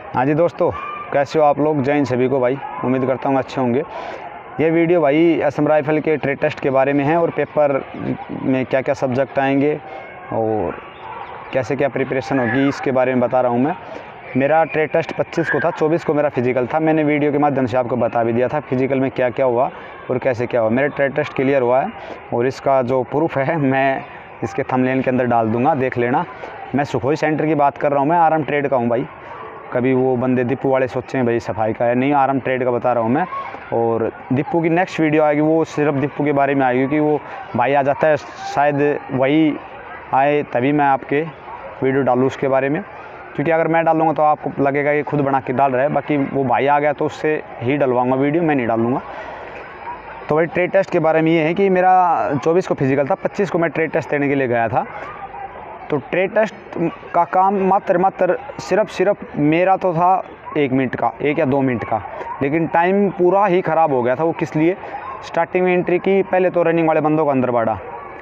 हाँ जी दोस्तों, कैसे हो आप लोग? जय हिंद सभी को भाई। उम्मीद करता हूँ अच्छे होंगे। ये वीडियो भाई असम राइफ़ल के ट्रेड टेस्ट के बारे में है और पेपर में क्या क्या सब्जेक्ट आएंगे और कैसे क्या प्रिपरेशन होगी इसके बारे में बता रहा हूँ मैं। मेरा ट्रेड टेस्ट 25 को था, 24 को मेरा फिजिकल था। मैंने वीडियो के माध्यम से आपको बता भी दिया था फिजिकल में क्या क्या हुआ और कैसे क्या हुआ। मेरा ट्रेड टेस्ट क्लियर हुआ है और इसका जो प्रूफ है मैं इसके थंबनेल के अंदर डाल दूँगा, देख लेना। मैं सुखोई सेंटर की बात कर रहा हूँ, मैं आराम ट्रेड का हूँ भाई। कभी वो बंदे दीपू वाले सोचें भाई सफाई का है, नहीं, आराम ट्रेड का बता रहा हूँ मैं। और दीपू की नेक्स्ट वीडियो आएगी, वो सिर्फ दीपू के बारे में आएगी क्योंकि वो भाई आ जाता है, शायद वही आए तभी मैं आपके वीडियो डालूँ उसके बारे में। क्योंकि अगर मैं डालूँगा तो आपको लगेगा कि खुद बना के डाल रहा है, बाकी वो भाई आ गया तो उससे ही डलवाऊँगा वीडियो, मैं नहीं डालूँगा। तो भाई ट्रेड टेस्ट के बारे में ये है कि मेरा 24 को फिजिकल था, 25 को मैं ट्रेड टेस्ट देने के लिए गया था। तो ट्रेड टेस्ट का काम मात्र सिर्फ मेरा तो था 1 मिनट का, 1 या 2 मिनट का, लेकिन टाइम पूरा ही ख़राब हो गया था। वो किस लिए? स्टार्टिंग में एंट्री की, पहले तो रनिंग वाले बंदों को अंदर बाड़ा।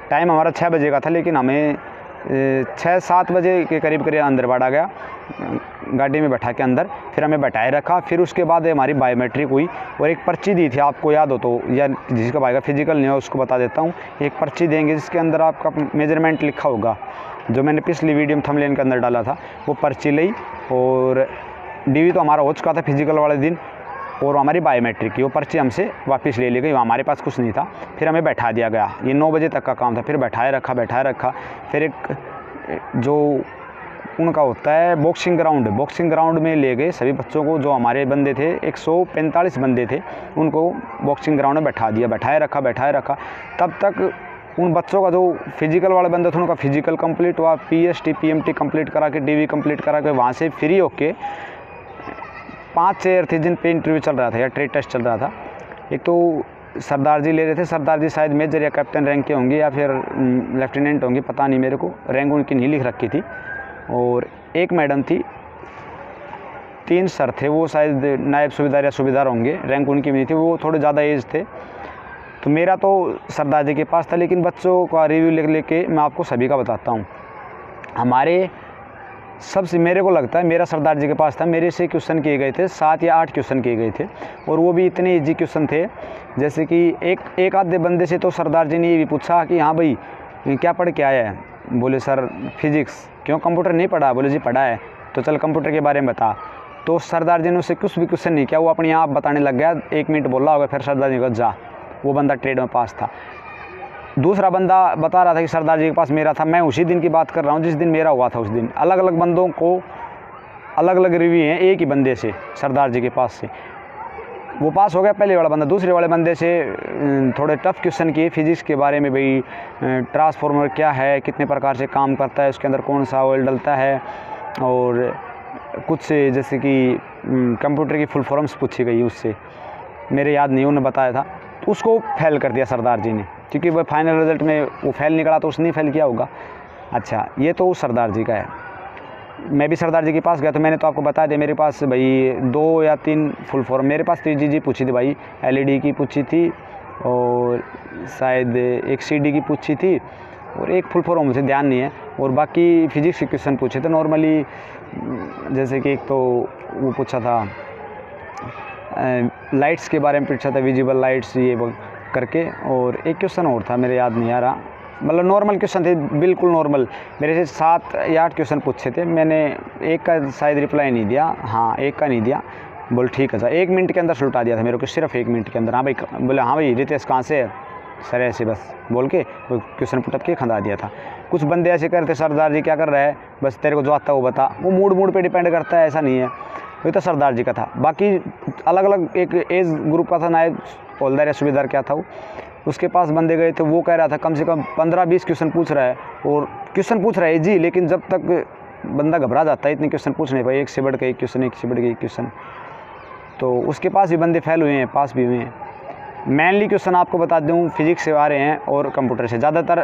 टाइम हमारा 6 बजे का था, लेकिन हमें 6-7 बजे के करीब अंदर बाड़ा गया, गाड़ी में बैठा के अंदर। फिर हमें बैठाए रखा। फिर उसके बाद हमारी बायोमेट्रिक हुई और एक पर्ची दी थी, आपको याद हो तो, या जिसका भाई का फिजिकल नहीं हो उसको बता देता हूँ। एक पर्ची देंगे जिसके अंदर आपका मेजरमेंट लिखा होगा, जो मैंने पिछली वीडियो में थंबनेल के अंदर डाला था। वो पर्ची ली और डीवी तो हमारा हो चुका था फिजिकल वाले दिन, और हमारी बायोमेट्रिक की वो पर्ची हमसे वापस ले ली गई, हमारे पास कुछ नहीं था। फिर हमें बैठा दिया गया, ये 9 बजे तक का काम था। फिर बैठाए रखा। फिर एक जो उनका होता है बॉक्सिंग ग्राउंड में ले गए सभी बच्चों को। जो हमारे बंदे थे 145 बंदे थे, उनको बॉक्सिंग ग्राउंड में बैठा दिया, बैठाए रखा। तब तक उन बच्चों का जो फिजिकल वाले बंदे थे उनका फिजिकल कंप्लीट हुआ, पीएसटी पीएमटी कंप्लीट करा के, डीवी कंप्लीट करा के, वहाँ से फ्री होके 5 चेयर थे जिन पे इंटरव्यू चल रहा था या ट्रेड टेस्ट चल रहा था। एक तो सरदार जी ले रहे थे, सरदार जी शायद मेजर या कैप्टन रैंक के होंगे या फिर लेफ्टिनेंट होंगे, पता नहीं मेरे को, रैंक उनकी नहीं लिख रखी थी। और एक मैडम थी, 3 सर थे, वो शायद नायब सूबेदार या सूबेदार होंगे, रैंक उनकी भी नहीं थी, वो थोड़े ज़्यादा एज थे। तो मेरा तो सरदार जी के पास था, लेकिन बच्चों का रिव्यू लिख लेके मैं आपको सभी का बताता हूँ। हमारे सबसे, मेरे को लगता है मेरा सरदार जी के पास था, मेरे से क्वेश्चन किए गए थे 7 या 8 क्वेश्चन किए गए थे, और वो भी इतने इजी क्वेश्चन थे। जैसे कि एक आधे बंदे से तो सरदार जी ने ये भी पूछा कि हाँ भाई क्या पढ़ के आया है? बोले सर फिजिक्स। क्यों, कंप्यूटर नहीं पढ़ा? बोले जी पढ़ा है। तो चल कंप्यूटर के बारे में बता। तो सरदार जी ने उससे कुछ भी क्वेश्चन नहीं किया, वो अपने आप बताने लग गया। 1 मिनट बोला होगा, फिर सरदार जी को जा, वो बंदा ट्रेड में पास था। दूसरा बंदा बता रहा था कि सरदार जी के पास मेरा था, मैं उसी दिन की बात कर रहा हूँ जिस दिन मेरा हुआ था। उस दिन अलग अलग बंदों को अलग अलग रिव्यू हैं, एक ही बंदे से, सरदार जी के पास से वो पास हो गया पहले वाला बंदा। दूसरे वाले बंदे से थोड़े टफ क्वेश्चन किए फिजिक्स के बारे में, भाई ट्रांसफार्मर क्या है, कितने प्रकार से काम करता है, उसके अंदर कौन सा ऑयल डलता है, और कुछ जैसे कि कंप्यूटर की फुल फॉर्म्स पूछी गई, उससे मेरे याद नहीं, उन्होंने बताया था। तो उसको फेल कर दिया सरदार जी ने, क्योंकि वह फाइनल रिजल्ट में वो फेल निकला, तो उसने फेल किया होगा। अच्छा, ये तो सरदार जी का है। मैं भी सरदार जी के पास गया तो मैंने तो आपको बता दिया, मेरे पास भाई 2 या 3 फुल फॉर्म, मेरे पास 3 जी पूछी थी भाई, एलईडी की पूछी थी और शायद एक सीडी की पूछी थी, और एक फुल फॉर्म मुझे ध्यान नहीं है, और बाकी फिजिक्स के क्वेश्चन पूछे थे नॉर्मली। जैसे कि एक तो वो पूछा था लाइट्स के बारे में पूछा था, विजिबल लाइट्स ये वो करके, और एक क्वेश्चन और था मेरे याद नहीं आ रहा। मतलब नॉर्मल क्वेश्चन थे, बिल्कुल नॉर्मल। मेरे से 7 या 8 क्वेश्चन पूछे थे, मैंने एक का शायद रिप्लाई नहीं दिया, हाँ एक का नहीं दिया। बोल ठीक है सर, 1 मिनट के अंदर सुलटा दिया था मेरे को, सिर्फ 1 मिनट के अंदर। हाँ भाई, बोले हाँ भाई रितेश कहाँ से है सर, ऐसे बस बोल के वो क्वेश्चन पुटअप के खंदा दिया था। कुछ बंदे ऐसे करते, सरदार जी क्या कर रहा है, बस तेरे को जो आता है वो बता। वो मूड पे डिपेंड करता है, ऐसा नहीं है। ये तो सरदार जी का था। बाकी अलग अलग एक एज ग्रुप का था, नायब हवलदार या सूबेदार क्या था वो, उसके पास बंदे गए थे, वो कह रहा था कम से कम 15-20 क्वेश्चन पूछ रहा है, और क्वेश्चन पूछ रहा है जी, लेकिन जब तक बंदा घबरा जाता है इतने क्वेश्चन पूछ नहीं पाए, एक से बढ़ के एक क्वेश्चन, एक से बढ़ के एक क्वेश्चन। तो उसके पास भी बंदे फेल हुए हैं, पास भी हुए हैं। मेनली क्वेश्चन आपको बता दूं फिजिक्स से आ रहे हैं और कंप्यूटर से, ज़्यादातर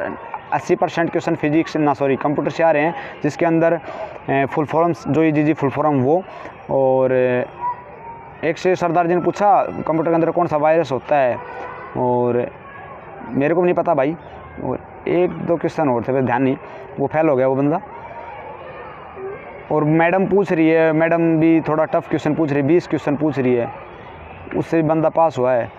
80% क्वेश्चन फिजिक्स कंप्यूटर से आ रहे हैं, जिसके अंदर फुल फॉर्म्स जो जी फुल फॉर्म वो। और एक से सरदार जी ने पूछा कंप्यूटर के अंदर कौन सा वायरस होता है, और मेरे को नहीं पता भाई, और 1-2 क्वेश्चन और थे, ध्यान नहीं, वो फेल हो गया वो बंदा। और मैडम पूछ रही है, मैडम भी थोड़ा टफ क्वेश्चन पूछ रही है, 20 क्वेश्चन पूछ रही है, उससे भी बंदा पास हुआ है।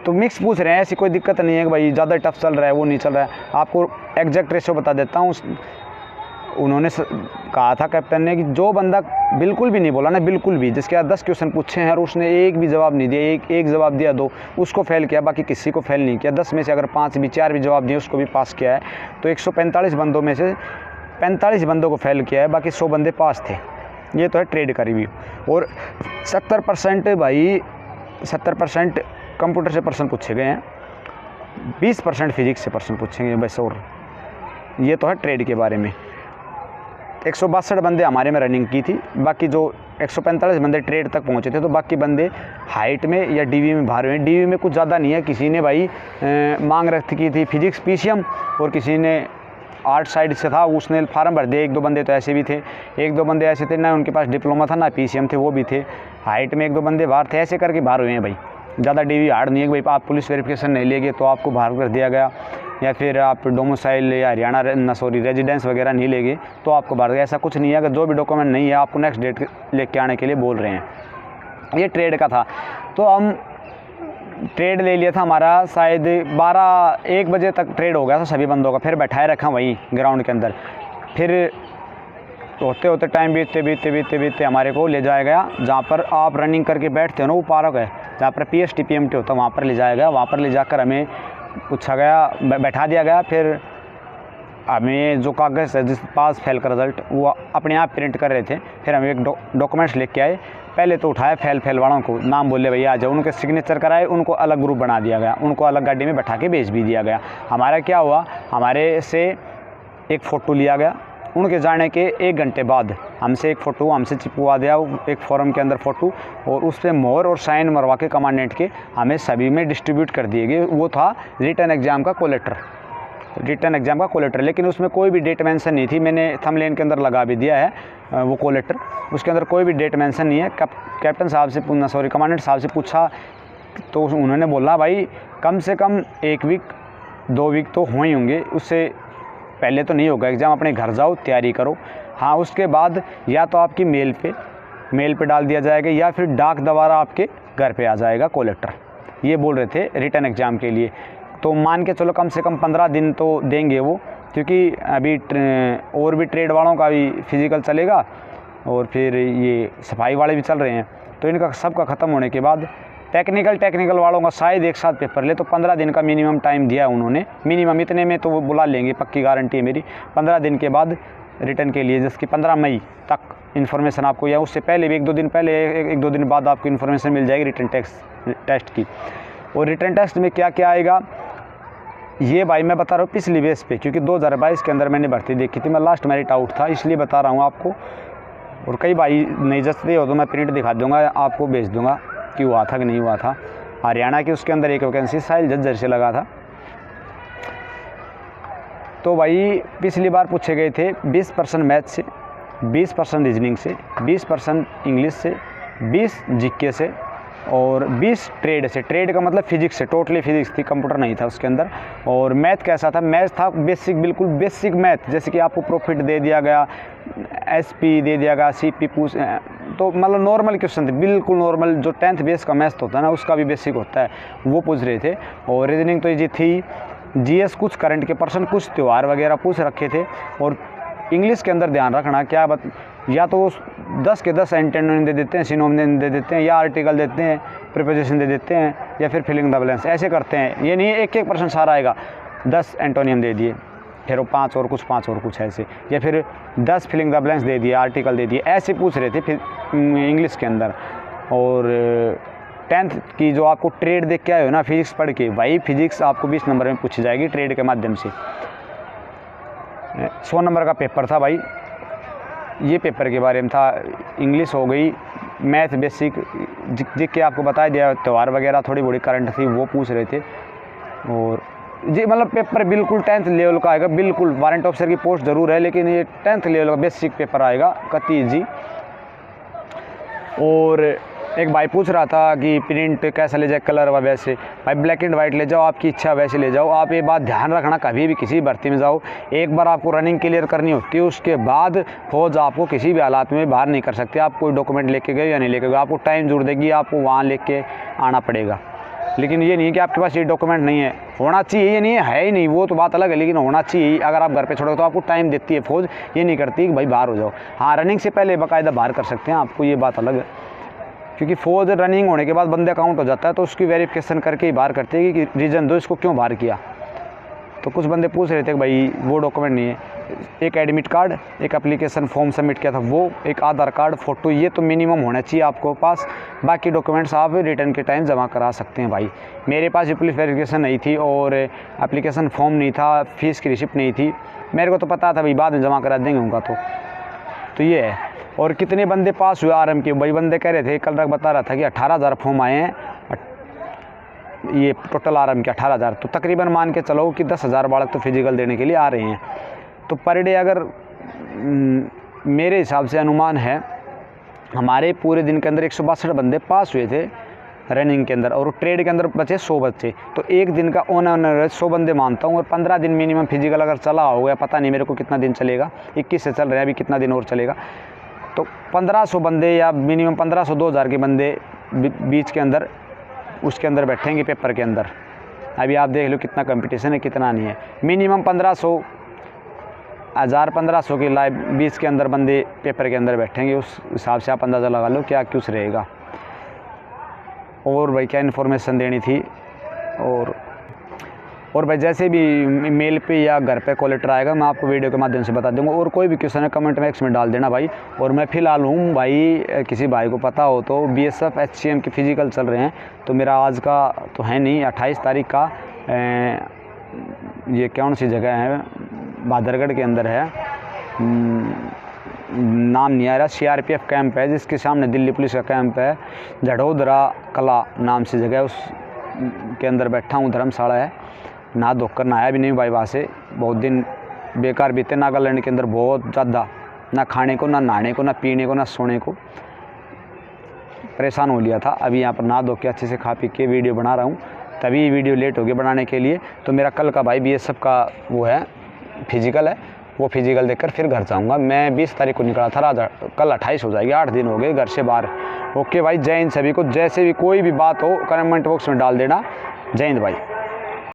तो मिक्स पूछ रहे हैं, ऐसी कोई दिक्कत नहीं है कि भाई ज़्यादा टफ चल रहा है वो नहीं चल रहा है। आपको एग्जैक्ट रेशो बता देता हूँ। उन्होंने कहा था कैप्टन ने कि जो बंदा बिल्कुल भी नहीं बोला ना, बिल्कुल भी, जिसके बाद 10 क्वेश्चन पूछे हैं और उसने एक भी जवाब नहीं दिया, एक जवाब दिया 2, उसको फेल किया, बाकी किसी को फेल नहीं किया। 10 में से अगर 5 भी 4 भी जवाब दिए उसको भी पास किया है। तो 145 बंदों में से 45 बंदों को फेल किया है, बाकी 100 बंदे पास थे। ये तो है ट्रेड का रिव्यू। और 70% भाई 70% कंप्यूटर से प्रश्न पूछे गए हैं, 20% फिजिक्स से प्रश्न पूछे गए बस। और ये तो है ट्रेड के बारे में। 162 बंदे हमारे में रनिंग की थी, बाकी जो 145 बंदे ट्रेड तक पहुंचे थे, तो बाकी बंदे हाइट में या डीवी में बाहर हुए। डीवी में कुछ ज़्यादा नहीं है, किसी ने भाई मांग रखी की थी फिजिक्स पीसीएम, और किसी ने आर्ट साइड से था उसने फार्म भर दिया। 1-2 बंदे तो ऐसे भी थे, 1-2 बंदे ऐसे थे ना उनके पास डिप्लोमा था ना पीसीएम थे, वो भी थे। हाइट में 1-2 बंदे बाहर थे, ऐसे करके बाहर हुए हैं भाई। ज़्यादा डीवी हार्ड नहीं है कि भाई आप पुलिस वेरिफिकेशन नहीं लेंगे तो आपको बाहर कर दिया गया, या फिर आप डोमिसाइल या हरियाणा रेजिडेंस वगैरह नहीं लेंगे तो आपको बाहर गया, ऐसा कुछ नहीं है। अगर जो भी डॉक्यूमेंट नहीं है आपको नेक्स्ट डेट लेके आने के लिए बोल रहे हैं। ये ट्रेड का था। तो हम ट्रेड ले लिया था हमारा, शायद 12-1 बजे तक ट्रेड हो गया था सभी बंदों का। फिर बैठाए रखा वहीं ग्राउंड के अंदर। फिर होते होते टाइम बीतते हमारे को ले जाया गया जहाँ पर आप रनिंग करके बैठते हो ना, वो पार्क है जहाँ पर PST PMT होता है, वहाँ पर ले जाया गया। वहाँ पर ले जाकर हमें पूछा गया, बैठा दिया गया। फिर हमें जो कागज़ है जिस पास फेल का रिज़ल्ट वो अपने आप प्रिंट कर रहे थे। फिर हम एक डॉक्यूमेंट्स लेके आए। पहले तो उठाया फेल वालों को, नाम बोले भैया आ जाओ, उनके सिग्नेचर कराए, उनको अलग ग्रुप बना दिया गया, उनको अलग गाड़ी में बैठा के भेज भी दिया गया। हमारा क्या हुआ, हमारे से एक फ़ोटो लिया गया। उनके जाने के 1 घंटे बाद हमसे एक फ़ोटो हमसे चिपवा दिया, एक फॉर्म के अंदर फ़ोटो, और उस पर मोहर और साइन मरवा के कमांडेंट के हमें सभी में डिस्ट्रीब्यूट कर दिए गए। वो था रिटन एग्ज़ाम का कोलेटर, रिटन एग्ज़ाम का कोलेटर। लेकिन उसमें कोई भी डेट मेंशन नहीं थी। मैंने थंबनेल के अंदर लगा भी दिया है वो कोलेटर, उसके अंदर कोई भी डेट मेंशन नहीं है। कैप्टन साहब से कमांडेंट साहब से पूछा तो उन्होंने बोला भाई कम से कम 1 वीक 2 वीक तो हो ही होंगे, उससे पहले तो नहीं होगा एग्ज़ाम, अपने घर जाओ तैयारी करो। हाँ, उसके बाद या तो आपकी मेल पे डाल दिया जाएगा या फिर डाक द्वारा आपके घर पे आ जाएगा कोलेटर। ये बोल रहे थे रिटन एग्ज़ाम के लिए। तो मान के चलो कम से कम 15 दिन तो देंगे वो, क्योंकि अभी और भी ट्रेड वालों का भी फिज़िकल चलेगा और फिर ये सफाई वाले भी चल रहे हैं। तो इनका सबका ख़त्म होने के बाद टेक्निकल वालों का शायद एक साथ पेपर ले, तो 15 दिन का मिनिमम टाइम दिया है उन्होंने। मिनिमम इतने में तो वो बुला लेंगे, पक्की गारंटी है मेरी। 15 दिन के बाद रिटर्न के लिए, जिसकी 15 मई तक इन्फॉर्मेशन आपको, या उससे पहले भी 1-2 दिन पहले 1-2 दिन बाद आपको इन्फॉर्मेशन मिल जाएगी रिटर्न टेस्ट की। और रिटर्न टेस्ट में क्या क्या आएगा ये भाई मैं बता रहा हूँ पिछली बेस पे, क्योंकि 2022 के अंदर मैंने भर्ती देखी थी, मैं लास्ट मेरिट आउट था, इसलिए बता रहा हूँ आपको। और कई भाई नहीं जचते हो तो मैं प्रिंट दिखा दूँगा, आपको भेज दूँगा कि हुआ था कि नहीं हुआ था। हरियाणा की उसके अंदर एक वैकेंसी साहिल झज्जर से लगा था। तो भाई पिछली बार पूछे गए थे 20% मैथ से, 20% रीजनिंग से, 20% इंग्लिश से, 20 जीके से और 20 ट्रेड से। ट्रेड का मतलब फिजिक्स से, टोटली फिजिक्स थी, कंप्यूटर नहीं था उसके अंदर। और मैथ कैसा था, मैथ था बेसिक, बिल्कुल बेसिक मैथ, जैसे कि आपको प्रॉफिट दे दिया गया, एसपी दे दिया गया, सीपी पूछ, तो मतलब नॉर्मल क्वेश्चन थे, बिल्कुल नॉर्मल। जो 10th बेस का मैथ होता है ना, उसका भी बेसिक होता है, वो पूछ रहे थे। और रीजनिंग तो ये थी, जीएस कुछ करंट के पर्सन, कुछ त्यौहार वगैरह पूछ रखे थे। और इंग्लिश के अंदर ध्यान रखना क्या या तो 10 के 10 एंटोनिम दे देते हैं, सिनोनिम दे देते हैं, या आर्टिकल देते हैं, प्रीपोजिशन दे देते हैं, या फिर फिलिंग द ब्लैंक्स, ऐसे करते हैं। ये नहीं एक पर्सन सारा आएगा, 10 एंटोनियम दे दिए, फिर वो 5 और कुछ ऐसे, या फिर 10 फिलिंग द ब्लैंक्स दे दिए, आर्टिकल दे दिए, ऐसे पूछ रहे थे फिर इंग्लिश के अंदर। और 10th की जो आपको ट्रेड देख के आए हो ना, फिजिक्स पढ़ के, भाई फिजिक्स आपको 20 नंबर में पूछी जाएगी ट्रेड के माध्यम से। 100 नंबर का पेपर था भाई, ये पेपर के बारे में था। इंग्लिश हो गई, मैथ बेसिक, जीके आपको बता दिया, त्यौहार वगैरह थोड़ी बड़ी करंट थी वो पूछ रहे थे। और जी मतलब पेपर बिल्कुल 10th लेवल का आएगा, बिल्कुल। वारंट ऑफिसर की पोस्ट ज़रूर है, लेकिन ये 10th लेवल का बेसिक पेपर आएगा, कति ईजी। और एक भाई पूछ रहा था कि प्रिंट कैसा ले जाए, कलर व वैसे। भाई ब्लैक एंड वाइट ले जाओ, आपकी इच्छा वैसे ले जाओ। आप ये बात ध्यान रखना, कभी भी किसी भर्ती में जाओ, एक बार आपको रनिंग क्लियर करनी होती है, उसके बाद फौज आपको किसी भी हालात में बाहर नहीं कर सकते। आप कोई डॉक्यूमेंट लेके गए या नहीं लेके गए, आपको टाइम जरूर देगी, आपको वहाँ लेके आना पड़ेगा। लेकिन ये नहीं है कि आपके पास ये डॉक्यूमेंट नहीं है, होना चाहिए, ये नहीं है ही नहीं, वो तो बात अलग है, लेकिन होना चाहिए। अगर आप घर पे छोड़ो तो आपको टाइम देती है फौज, ये नहीं करती कि भाई बाहर हो जाओ। हाँ, रनिंग से पहले बाकायदा बाहर कर सकते हैं आपको, ये बात अलग है, क्योंकि फौज रनिंग होने के बाद बंदे काउंट हो जाता है, तो उसकी वेरिफिकेशन करके ही बाहर करते हैं कि रीज़न दो, इसको क्यों बाहर किया। तो कुछ बंदे पूछ रहे थे कि भाई वो डॉक्यूमेंट नहीं है, एक एडमिट कार्ड, एक एप्लीकेशन फॉर्म सबमिट किया था वो, एक आधार कार्ड, फ़ोटो, ये तो मिनिमम होना चाहिए आपको पास। बाकी डॉक्यूमेंट्स आप रिटर्न के टाइम जमा करा सकते हैं भाई। मेरे पास ये पुलिस वेरिफिकेशन नहीं थी और एप्लीकेशन फॉर्म नहीं था, फ़ीस की रिसिप्ट नहीं थी, मेरे को तो पता था भाई बाद में जमा करा देंगे उनका, तो ये है। और कितने बंदे पास हुए आरएम के, भाई बंदे कह रहे थे, कल तक बता रहा था कि 18,000 फॉर्म आए हैं, ये टोटल आरएम के 18,000, तो तकरीबन मान के चलो कि 10,000 बालक तो फिजिकल देने के लिए आ रहे हैं। तो पर डे अगर मेरे हिसाब से अनुमान है, हमारे पूरे दिन के अंदर 162 बंदे पास हुए थे रनिंग के अंदर, और ट्रेड के अंदर बचे 100 बच्चे, तो एक दिन का ऑन एवरेज 100 बंदे मानता हूँ। और 15 दिन मिनिमम फिजिकल अगर चला हो गया, पता नहीं मेरे को कितना दिन चलेगा, 21 से चल रहे हैं, अभी कितना दिन और चलेगा, तो 1500 बंदे या मिनिमम 1500 2000 के बंदे बीच के अंदर उसके अंदर बैठेंगे पेपर के अंदर। अभी आप देख लो कितना कंपटीशन है, कितना नहीं है। मिनिमम 1500 1000 1500 के लाइव 20 के अंदर बंदे पेपर के अंदर बैठेंगे, उस हिसाब से आप अंदाज़ा लगा लो क्या कुछ रहेगा। और भाई क्या इन्फॉर्मेशन देनी थी, और भाई जैसे भी मेल पे या घर पे कॉल लेटर आएगा मैं आपको वीडियो के माध्यम से बता दूंगा। और कोई भी क्वेश्चन है कमेंट बॉक्स में डाल देना भाई। और मैं फ़िलहाल हूँ भाई, किसी भाई को पता हो तो BSF HCM के फिजिकल चल रहे हैं, तो मेरा आज का तो है नहीं, 28 तारीख का, ये कौन सी जगह है, भादरगढ़ के अंदर है, नाम नहीं आ रहा, CRPF कैंप है जिसके सामने दिल्ली पुलिस का कैंप है, झड़ोदरा कला नाम से जगह, उस के अंदर बैठा हूँ, धर्मशाला है। ना धोकर नहाया भी नहीं भाई, वहाँ से बहुत दिन बेकार बीते नागालैंड के अंदर, बहुत ज़्यादा, ना खाने को, ना नहाने को, ना पीने को, ना सोने को, परेशान हो लिया था। अभी यहाँ पर नहा धो के अच्छे से खा पी के वीडियो बना रहा हूँ, तभी वीडियो लेट हो गया बनाने के लिए। तो मेरा कल का भाई BSF का वो है, फिजिकल है, वो फिजिकल देखकर फिर घर जाऊँगा। मैं 20 तारीख को निकला था, कल 28 हो जाएगी, 8 दिन हो गए घर से बाहर। ओके भाई, जय हिंद सभी को। जैसे भी कोई भी बात हो कमेंट बॉक्स में डाल देना। जय हिंद भाई।